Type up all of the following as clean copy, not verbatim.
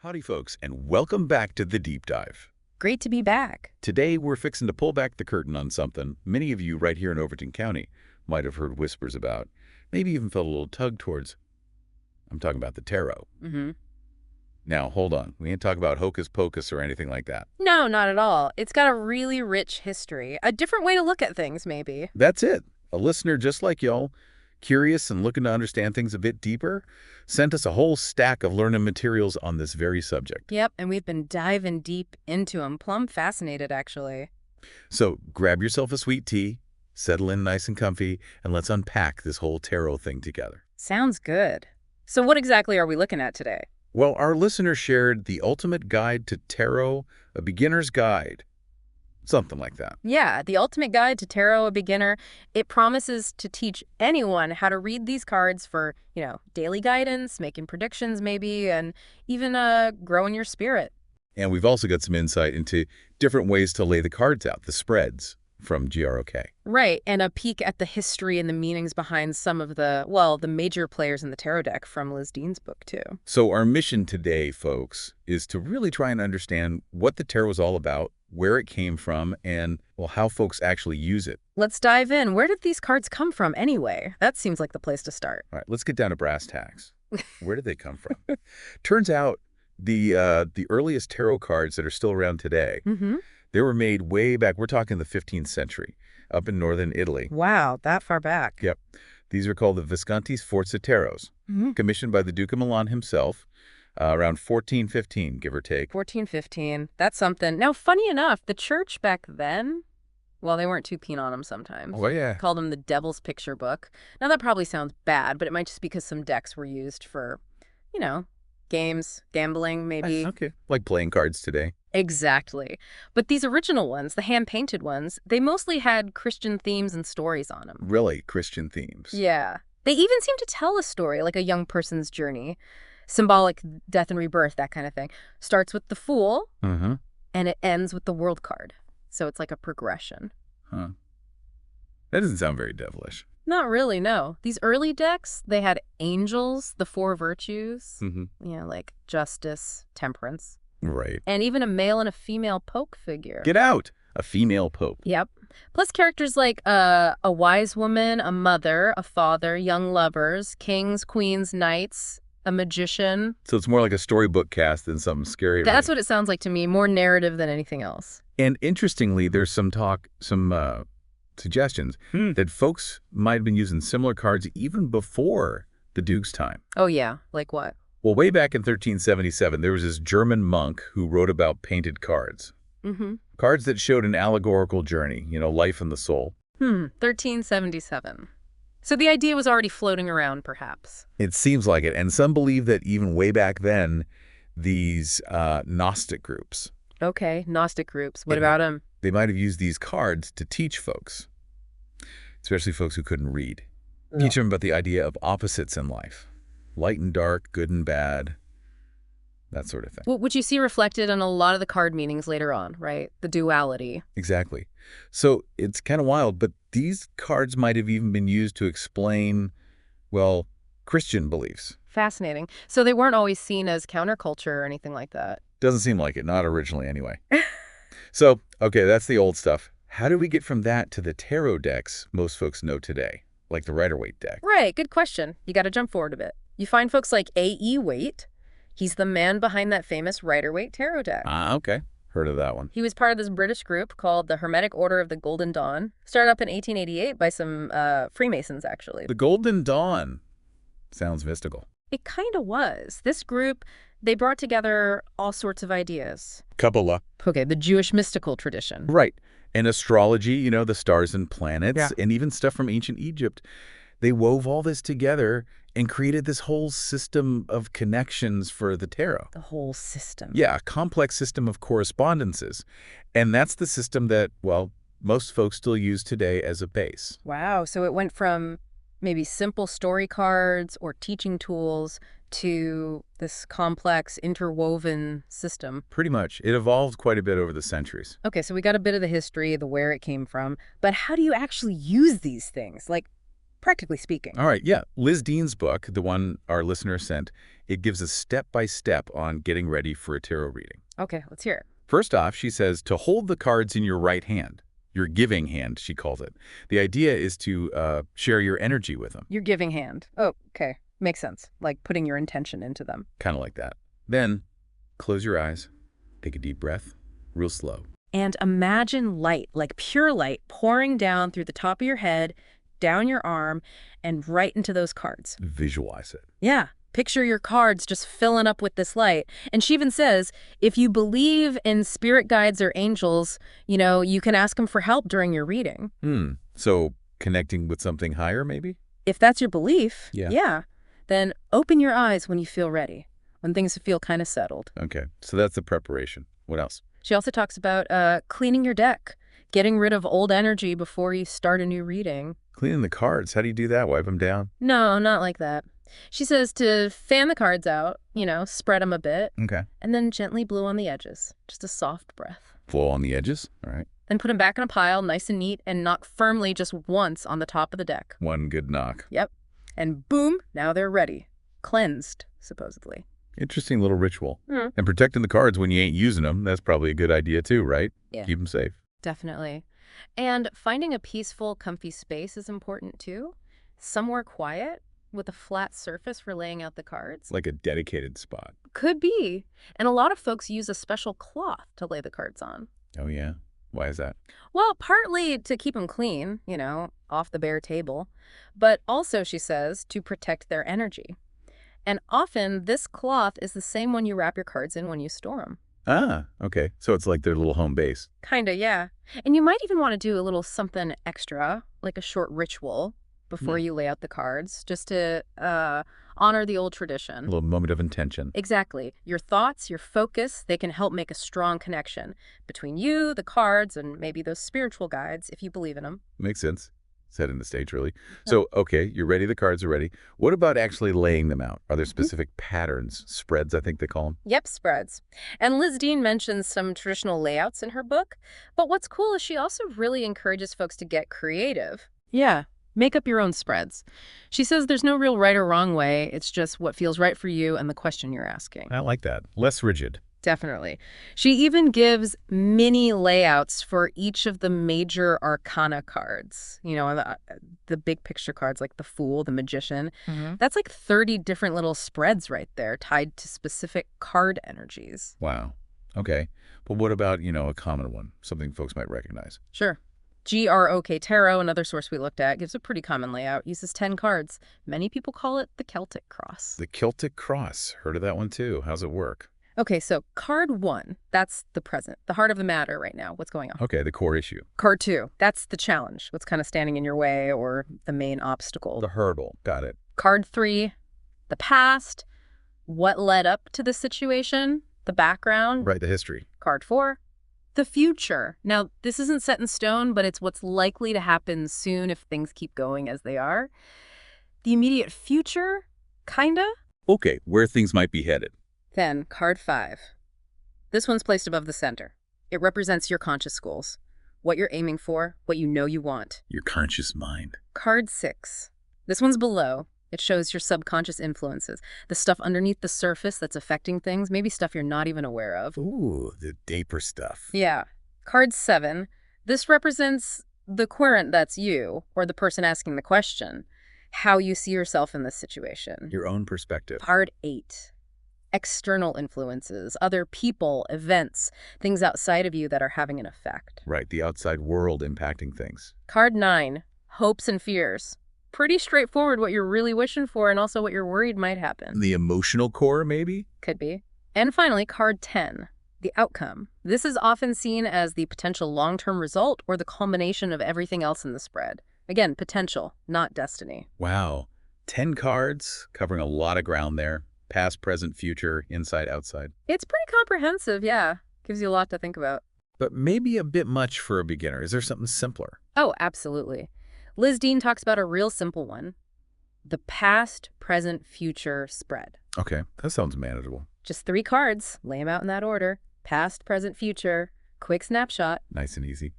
Howdy, folks, and welcome back to The Deep Dive. Great to be back. Today, we're fixing to pull back the curtain on something many of you right here in Overton County might have heard whispers about, maybe even felt a little tug towards. I'm talking about the tarot. Now, hold on. We ain't talking about hocus pocus or anything like that. No, not at all. It's got a really rich history. A different way to look at things, maybe. That's it. A listener just like y'all, curious and looking to understand things a bit deeper, sent us a whole stack of learning materials on this very subject. Yep, and we've been diving deep into them. Plumb fascinated, actually. So grab yourself a sweet tea, settle in nice and comfy, and let's unpack this whole tarot thing together. Sounds good. So what exactly are we looking at today? Well, our listener shared The Ultimate Guide to Tarot, a Beginner's Guide. Something like that. Yeah, The Ultimate Guide to Tarot, a Beginner. It promises to teach anyone how to read these cards for, daily guidance, making predictions maybe, and even growing your spirit. And we've also got some insight into different ways to lay the cards out, the spreads from GROK. Right, and a peek at the history and the meanings behind some of the major players in the tarot deck from Liz Dean's book, too. So our mission today, folks, is to really try and understand what the tarot is all about, where it came from, and, how folks actually use it. Let's dive in. Where did these cards come from anyway? That seems like the place to start. All right, let's get down to brass tacks. Where did they come from? Turns out the earliest tarot cards that are still around today, they were made way back, we're talking the 15th century, up in northern Italy. Wow, that far back. Yep. These are called the Visconti Sforza Tarots, commissioned by the Duke of Milan himself, around 1415, give or take. 1415. That's something. Now, funny enough, the church back then, they weren't too keen on them sometimes. Oh, yeah. Called them the Devil's Picture Book. Now, that probably sounds bad, but it might just be because some decks were used for, games, gambling, maybe. Okay. Like playing cards today. Exactly. But these original ones, the hand-painted ones, they mostly had Christian themes and stories on them. Really? Christian themes? Yeah. They even seem to tell a story, like a young person's journey. Symbolic death and rebirth, that kind of thing. Starts with the Fool, and it ends with the World card. So it's like a progression. Huh. That doesn't sound very devilish. Not really, no. These early decks, they had angels, the four virtues, like justice, temperance. Right. And even a male and a female pope figure. Get out! A female pope. Yep. Plus characters like a wise woman, a mother, a father, young lovers, kings, queens, knights, a magician. So it's more like a storybook cast than something scary. That's what it sounds like to me, more narrative than anything else. And interestingly, there's some suggestions that folks might have been using similar cards even before the Duke's time. Oh, yeah. Like what? Well, way back in 1377, there was this German monk who wrote about painted cards. Cards that showed an allegorical journey, life and the soul. 1377. So the idea was already floating around, perhaps. It seems like it. And some believe that even way back then, these Gnostic groups. Okay, Gnostic groups. What about them? They might have used these cards to teach folks, especially folks who couldn't read. Teach them about the idea of opposites in life. Light and dark, good and bad, that sort of thing. Well, which you see reflected in a lot of the card meanings later on, right? The duality. Exactly. So it's kind of wild, but these cards might have even been used to explain, Christian beliefs. Fascinating. So they weren't always seen as counterculture or anything like that. Doesn't seem like it, not originally anyway. So, okay, that's the old stuff. How do we get from that to the tarot decks most folks know today, like the Rider-Waite deck? Right, good question. You got to jump forward a bit. You find folks like A.E. Waite. He's the man behind that famous Rider-Waite tarot deck. Ah, okay. Heard of that one. He was part of this British group called the Hermetic Order of the Golden Dawn. Started up in 1888 by some Freemasons, actually. The Golden Dawn. Sounds mystical. It kind of was. This group, they brought together all sorts of ideas. Kabbala. Okay, the Jewish mystical tradition. Right. And astrology, the stars and planets, and even stuff from ancient Egypt. They wove all this together and created this whole system of connections for the tarot. The whole system. Yeah, a complex system of correspondences. And that's the system that, most folks still use today as a base. Wow. So it went from maybe simple story cards or teaching tools to this complex, interwoven system. Pretty much. It evolved quite a bit over the centuries. Okay, so we got a bit of the history, the where it came from. But how do you actually use these things? Like, practically speaking. All right, yeah. Liz Dean's book, the one our listener sent, it gives a step-by-step on getting ready for a tarot reading. Okay, let's hear it. First off, she says to hold the cards in your right hand. Your giving hand, she calls it. The idea is to share your energy with them. Your giving hand. Oh, okay. Makes sense. Like putting your intention into them. Kind of like that. Then, close your eyes. Take a deep breath, real slow. And imagine light, like pure light, pouring down through the top of your head, down your arm, and right into those cards. Visualize it. Yeah. Picture your cards just filling up with this light. And she even says, if you believe in spirit guides or angels, you can ask them for help during your reading. So connecting with something higher, maybe? If that's your belief, yeah, then open your eyes when you feel ready, when things feel kind of settled. Okay, so that's the preparation. What else? She also talks about cleaning your deck, getting rid of old energy before you start a new reading. Cleaning the cards. How do you do that? Wipe them down? No, not like that. She says to fan the cards out, spread them a bit. Okay. And then gently blow on the edges. Just a soft breath. Blow on the edges? All right. Then put them back in a pile, nice and neat, and knock firmly just once on the top of the deck. One good knock. Yep. And boom, now they're ready. Cleansed, supposedly. Interesting little ritual. And protecting the cards when you ain't using them, that's probably a good idea too, right? Yeah. Keep them safe. Definitely. And finding a peaceful, comfy space is important too. Somewhere quiet with a flat surface for laying out the cards. Like a dedicated spot. Could be. And a lot of folks use a special cloth to lay the cards on. Oh, yeah? Why is that? Well, partly to keep them clean, off the bare table. But also, she says, to protect their energy. And often, this cloth is the same one you wrap your cards in when you store them. Ah, okay. So it's like their little home base. Kinda, yeah. And you might even want to do a little something extra, like a short ritual, before you lay out the cards, just to honor the old tradition. A little moment of intention. Exactly. Your thoughts, your focus, they can help make a strong connection between you, the cards, and maybe those spiritual guides, if you believe in them. Makes sense. Setting the stage, really. So, okay, you're ready. The cards are ready. What about actually laying them out? Are there specific patterns, spreads, I think they call them? Yep, spreads. And Liz Dean mentions some traditional layouts in her book. But what's cool is she also really encourages folks to get creative. Yeah. Make up your own spreads. She says there's no real right or wrong way. It's just what feels right for you and the question you're asking. I like that. Less rigid. Definitely. She even gives mini layouts for each of the major arcana cards. The big picture cards like the Fool, the Magician. That's like 30 different little spreads right there tied to specific card energies. Wow. Okay. But what about, a common one? Something folks might recognize. Sure. GROK Tarot, another source we looked at, gives a pretty common layout, uses 10 cards. Many people call it the Celtic Cross. The Celtic Cross. Heard of that one too. How's it work? Okay, so card 1, that's the present, the heart of the matter right now. What's going on? Okay, the core issue. Card 2, that's the challenge, what's kind of standing in your way or the main obstacle. The hurdle. Got it. Card 3, the past, what led up to the situation, the background. Right, the history. Card 4, the future. Now, this isn't set in stone, but it's what's likely to happen soon if things keep going as they are. The immediate future, kinda. Okay, where things might be headed. Then, card 5. This one's placed above the center. It represents your conscious goals, what you're aiming for, what you know you want. Your conscious mind. Card 6. This one's below. It shows your subconscious influences, the stuff underneath the surface that's affecting things, maybe stuff you're not even aware of. Ooh, the deeper stuff. Yeah. Card 7. This represents the querent that's you, or the person asking the question, how you see yourself in this situation. Your own perspective. Card 8. External influences, other people, events, things outside of you that are having an effect. Right, the outside world impacting things. Card 9, hopes and fears. Pretty straightforward what you're really wishing for and also what you're worried might happen. The emotional core, maybe? Could be. And finally, card 10, the outcome. This is often seen as the potential long-term result or the culmination of everything else in the spread. Again, potential, not destiny. Wow. 10 cards, covering a lot of ground there. Past, present, future, inside, outside. It's pretty comprehensive, yeah. Gives you a lot to think about. But maybe a bit much for a beginner. Is there something simpler? Oh, absolutely. Liz Dean talks about a real simple one. The past, present, future spread. Okay, that sounds manageable. Just 3 cards. Lay them out in that order. Past, present, future. Quick snapshot. Nice and easy.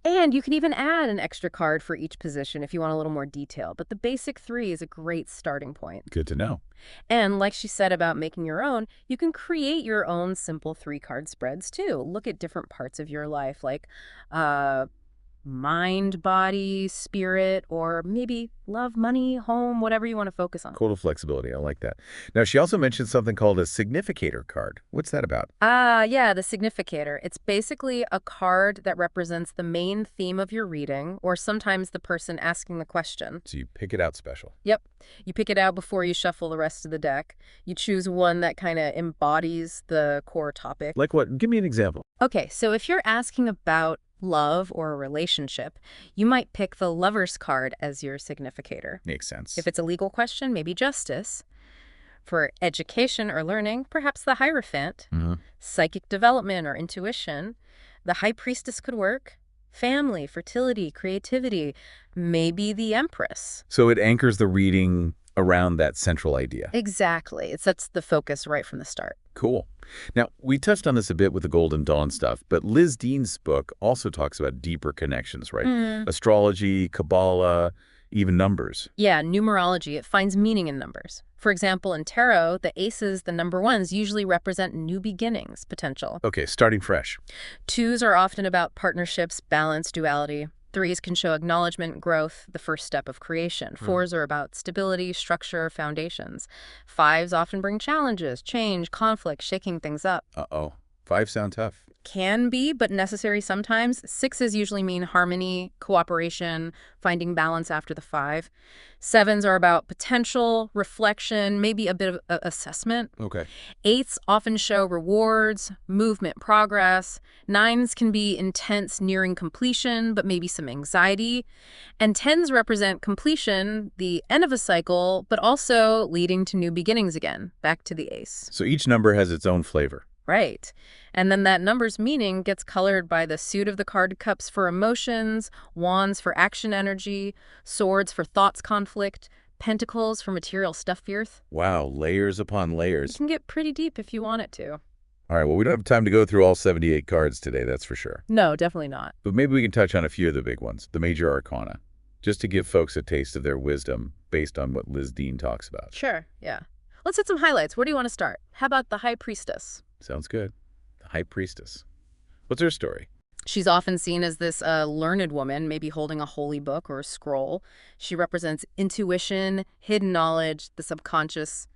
And you can even add an extra card for each position if you want a little more detail. But the basic 3 is a great starting point. Good to know. And like she said about making your own, you can create your own simple 3-card spreads too. Look at different parts of your life, like mind, body, spirit, or maybe love, money, home, whatever you want to focus on. Total flexibility. I like that. Now, she also mentioned something called a Significator card. What's that about? Yeah, the Significator. It's basically a card that represents the main theme of your reading, or sometimes the person asking the question. So you pick it out special. Yep. You pick it out before you shuffle the rest of the deck. You choose one that kind of embodies the core topic. Like what? Give me an example. Okay, so if you're asking about love or a relationship, you might pick the Lover's card as your significator. Makes sense. If it's a legal question, maybe justice. For education or learning, perhaps the Hierophant. Psychic development or intuition, the High Priestess could work. Family, fertility, creativity, maybe the Empress. So it anchors the reading around that central idea. Exactly. It sets the focus right from the start. Cool. Now, we touched on this a bit with the Golden Dawn stuff, but Liz Dean's book also talks about deeper connections, right? Astrology, Kabbala, even numbers. Yeah, numerology. It finds meaning in numbers. For example, in tarot, the aces, the number 1s, usually represent new beginnings potential. Okay, starting fresh. 2s are often about partnerships, balance, duality. 3s can show acknowledgement, growth, the first step of creation. 4s are about stability, structure, foundations. 5s often bring challenges, change, conflict, shaking things up. Uh-oh. 5 sound tough. Can be, but necessary sometimes. 6s usually mean harmony, cooperation, finding balance after the 5. 7s are about potential, reflection, maybe a bit of assessment. Okay. 8s often show rewards, movement, progress. 9s can be intense, nearing completion, but maybe some anxiety. And 10s represent completion, the end of a cycle, but also leading to new beginnings again, back to the ace. So each number has its own flavor. Right. And then that number's meaning gets colored by the suit of the card: cups for emotions, wands for action energy, swords for thoughts conflict, pentacles for material stuff fears. Wow, layers upon layers. It can get pretty deep if you want it to. All right, well, we don't have time to go through all 78 cards today, that's for sure. No, definitely not. But maybe we can touch on a few of the big ones, the Major Arcana, just to give folks a taste of their wisdom based on what Liz Dean talks about. Sure, yeah. Let's hit some highlights. Where do you want to start? How about the High Priestess? Sounds good. The High Priestess. What's her story? She's often seen as this learned woman, maybe holding a holy book or a scroll. She represents intuition, hidden knowledge, the subconscious,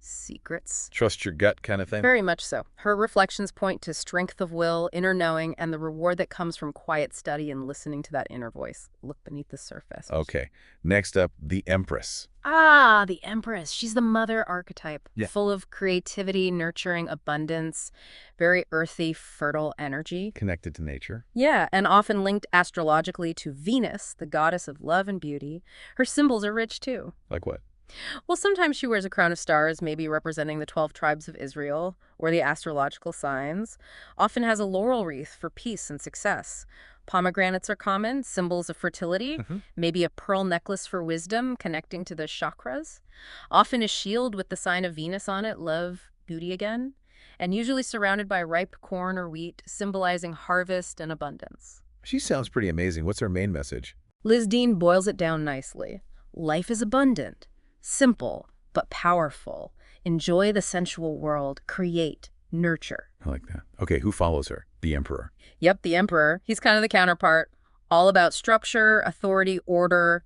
secrets. Trust your gut kind of thing? Very much so. Her reflections point to strength of will, inner knowing, and the reward that comes from quiet study and listening to that inner voice. Look beneath the surface. Okay. Next up, the Empress. Ah, the Empress. She's the mother archetype, Yeah. full of creativity, nurturing, abundance, very earthy, fertile energy. Connected to nature. Yeah, and often linked astrologically to Venus, the goddess of love and beauty. Her symbols are rich, too. Like what? Well, sometimes she wears a crown of stars, maybe representing the 12 tribes of Israel, or the astrological signs. Often has a laurel wreath for peace and success. Pomegranates are common, symbols of fertility. Maybe a pearl necklace for wisdom, connecting to the chakras. Often a shield with the sign of Venus on it, love, beauty again. And usually surrounded by ripe corn or wheat, symbolizing harvest and abundance. She sounds pretty amazing. What's her main message? Liz Dean boils it down nicely. Life is abundant. Simple, but powerful. Enjoy the sensual world. Create. Nurture. I like that. Okay, who follows her? The Emperor. Yep, the Emperor. He's kind of the counterpart. All about structure, authority, order,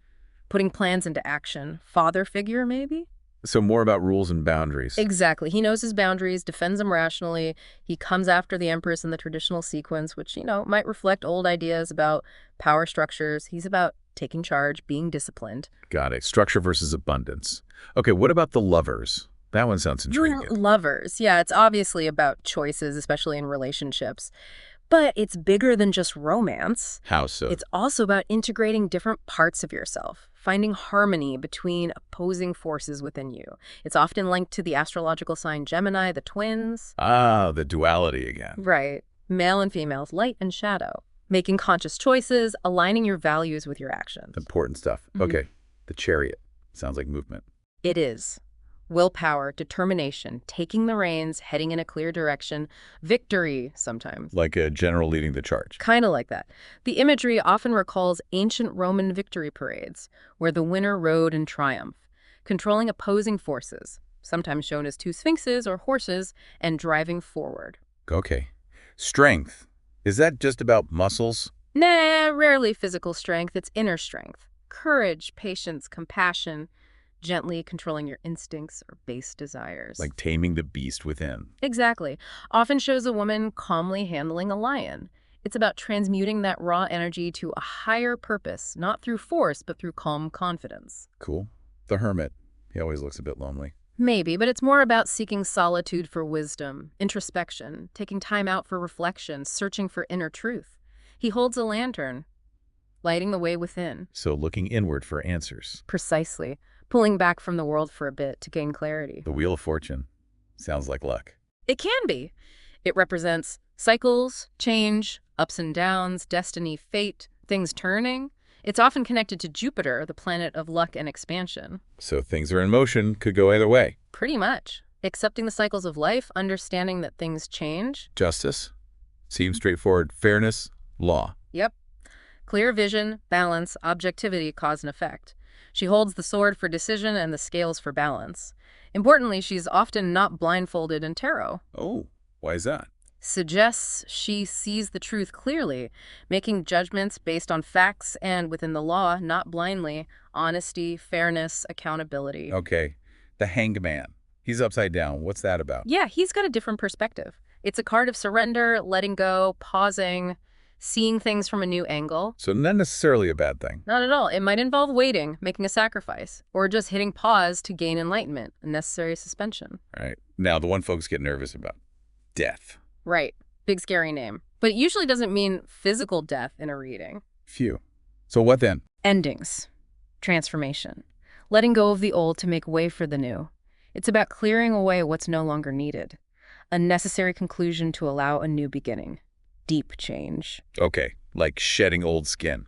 putting plans into action. Father figure, maybe? So more about rules and boundaries. Exactly. He knows his boundaries, defends them rationally. He comes after the Empress in the traditional sequence, which, might reflect old ideas about power structures. He's about taking charge, being disciplined. Got it. Structure versus abundance. Okay, what about the Lovers? That one sounds intriguing. Lovers. Yeah, it's obviously about choices, especially in relationships. But it's bigger than just romance. How so? It's also about integrating different parts of yourself, finding harmony between opposing forces within you. It's often linked to the astrological sign Gemini, the twins. Ah, the duality again. Right. Male and females, light and shadow. Making conscious choices, aligning your values with your actions. Important stuff. Okay, the Chariot. Sounds like movement. It is. Willpower, determination, taking the reins, heading in a clear direction, victory sometimes. Like a general leading the charge. Kind of like that. The imagery often recalls ancient Roman victory parades, where the winner rode in triumph, controlling opposing forces, sometimes shown as two sphinxes or horses, and driving forward. Okay. Strength. Is that just about muscles? Nah, rarely physical strength, it's inner strength. Courage, patience, compassion, gently controlling your instincts or base desires. Like taming the beast within. Exactly. Often shows a woman calmly handling a lion. It's about transmuting that raw energy to a higher purpose, not through force, but through calm confidence. Cool. The hermit. He always looks a bit lonely. Maybe, but it's more about seeking solitude for wisdom, introspection, taking time out for reflection, searching for inner truth. He holds a lantern, lighting the way within. So looking inward for answers. Precisely. Pulling back from the world for a bit to gain clarity. The Wheel of Fortune. Sounds like luck. It can be. It represents cycles, change, ups and downs, destiny, fate, things turning. It's often connected to Jupiter, the planet of luck and expansion. So things are in motion, could go either way. Pretty much. Accepting the cycles of life, understanding that things change. Justice. Seems straightforward. Fairness. Law. Yep. Clear vision, balance, objectivity, cause and effect. She holds the sword for decision and the scales for balance. Importantly, she's often not blindfolded in tarot. Oh, why is that? Suggests she sees the truth clearly, making judgments based on facts and within the law, not blindly. Honesty, fairness, accountability. Okay. The Hanged Man. He's upside down. What's that about? Yeah, he's got a different perspective. It's a card of surrender, letting go, pausing, seeing things from a new angle. So not necessarily a bad thing. Not at all. It might involve waiting, making a sacrifice, or just hitting pause to gain enlightenment, a necessary suspension. All right. Now, the one folks get nervous about. Death. Right. Big scary name. But it usually doesn't mean physical death in a reading. Phew. So what then? Endings. Transformation. Letting go of the old to make way for the new. It's about clearing away what's no longer needed. A necessary conclusion to allow a new beginning. Deep change. Okay. Like shedding old skin.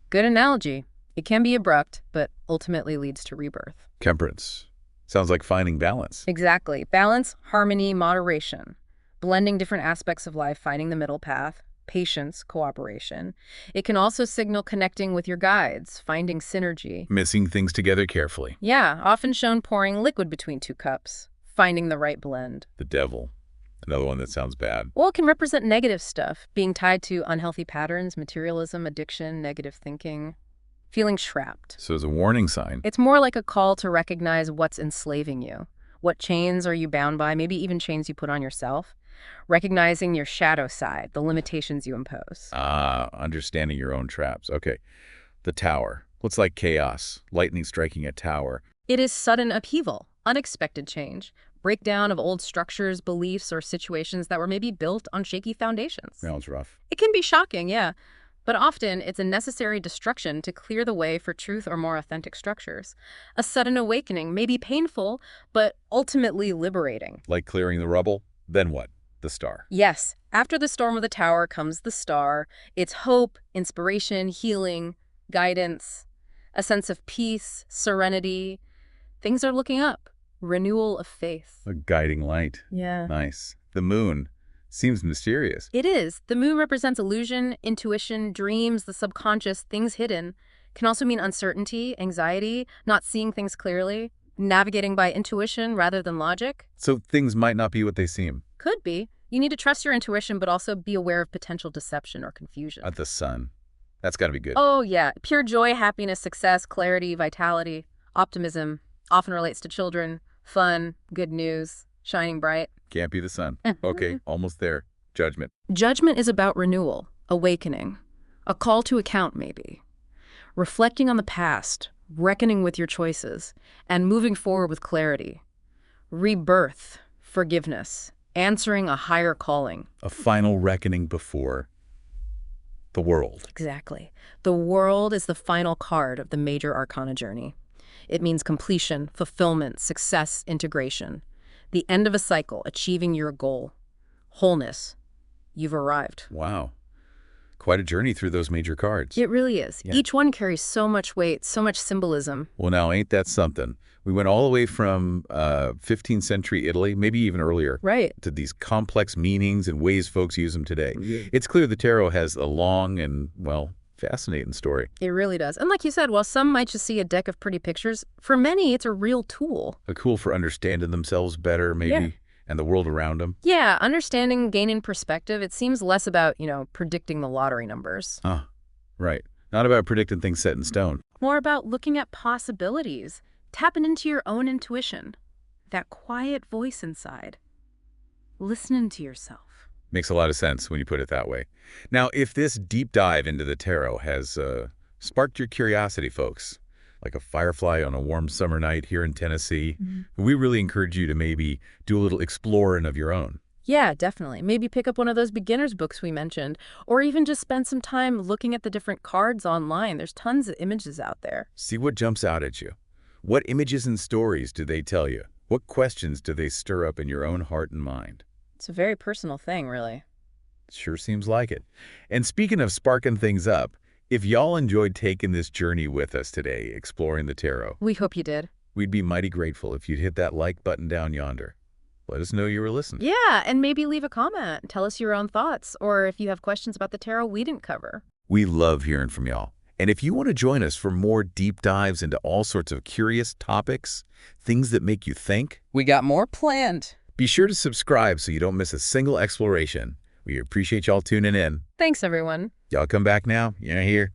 Good analogy. It can be abrupt, but ultimately leads to rebirth. Temperance. Sounds like finding balance. Exactly. Balance, harmony, moderation. Blending different aspects of life, finding the middle path. Patience, cooperation. It can also signal connecting with your guides, finding synergy. Mixing things together carefully. Yeah, often shown pouring liquid between two cups. Finding the right blend. The devil. Another one that sounds bad. Well, it can represent negative stuff, being tied to unhealthy patterns, materialism, addiction, negative thinking, feeling trapped. So it's a warning sign. It's more like a call to recognize what's enslaving you. What chains are you bound by, maybe even chains you put on yourself. Recognizing your shadow side, the limitations you impose. Understanding your own traps. Okay. The tower. Looks like chaos. Lightning striking a tower. It is sudden upheaval, unexpected change, breakdown of old structures, beliefs, or situations that were maybe built on shaky foundations. Sounds rough. It can be shocking, yeah, but often it's a necessary destruction to clear the way for truth or more authentic structures. A sudden awakening may be painful, but ultimately liberating. Like clearing the rubble? Then what? The star. Yes, after the storm of the tower comes the star. It's hope, inspiration, healing, guidance, a sense of peace, serenity. Things are looking up. Renewal of faith. A guiding light. Yeah. Nice. The moon. Seems mysterious. It is. The moon represents illusion, intuition, dreams, the subconscious, things hidden. Can also mean uncertainty, anxiety, not seeing things clearly, navigating by intuition rather than logic. So things might not be what they seem. Could be. You need to trust your intuition, but also be aware of potential deception or confusion. At the sun. That's got to be good. Oh, yeah. Pure joy, happiness, success, clarity, vitality, optimism. Often relates to children, fun, good news, shining bright. Can't be the sun. Okay, almost there. Judgment. Judgment is about renewal, awakening, a call to account maybe. Reflecting on the past, reckoning with your choices, and moving forward with clarity. Rebirth, forgiveness, answering a higher calling. A final reckoning before the world. Exactly. The world is the final card of the Major Arcana journey. It means completion, fulfillment, success, integration. The end of a cycle, achieving your goal. Wholeness. You've arrived. Wow. Quite a journey through those major cards. It really is. Yeah. Each one carries so much weight, so much symbolism. Well, now, ain't that something? We went all the way from 15th century Italy, maybe even earlier, Right. to these complex meanings and ways folks use them today. Yeah. It's clear the tarot has a long and, well, fascinating story. It really does. And like you said, while some might just see a deck of pretty pictures, for many, it's a real tool. A tool for understanding themselves better, maybe, Yeah. and the world around them. Yeah, understanding, gaining perspective, it seems less about, predicting the lottery numbers. Right. Not about predicting things set in stone. More about looking at possibilities, tapping into your own intuition, that quiet voice inside, listening to yourself. Makes a lot of sense when you put it that way. Now, if this deep dive into the tarot has sparked your curiosity, folks, like a firefly on a warm summer night here in Tennessee, we really encourage you to maybe do a little exploring of your own. Yeah, definitely. Maybe pick up one of those beginner's books we mentioned, or even just spend some time looking at the different cards online. There's tons of images out there. See what jumps out at you. What images and stories do they tell you? What questions do they stir up in your own heart and mind? It's a very personal thing, really. Sure seems like it. And speaking of sparking things up, if y'all enjoyed taking this journey with us today, exploring the tarot, We hope you did. we'd be mighty grateful if you'd hit that like button down yonder. Let us know you were listening. Yeah, and maybe leave a comment. Tell us your own thoughts, or if you have questions about the tarot we didn't cover. We love hearing from y'all. And if you want to join us for more deep dives into all sorts of curious topics, things that make you think, We got more planned. be sure to subscribe so you don't miss a single exploration. We appreciate y'all tuning in. Thanks, everyone. Y'all come back now. You know, here.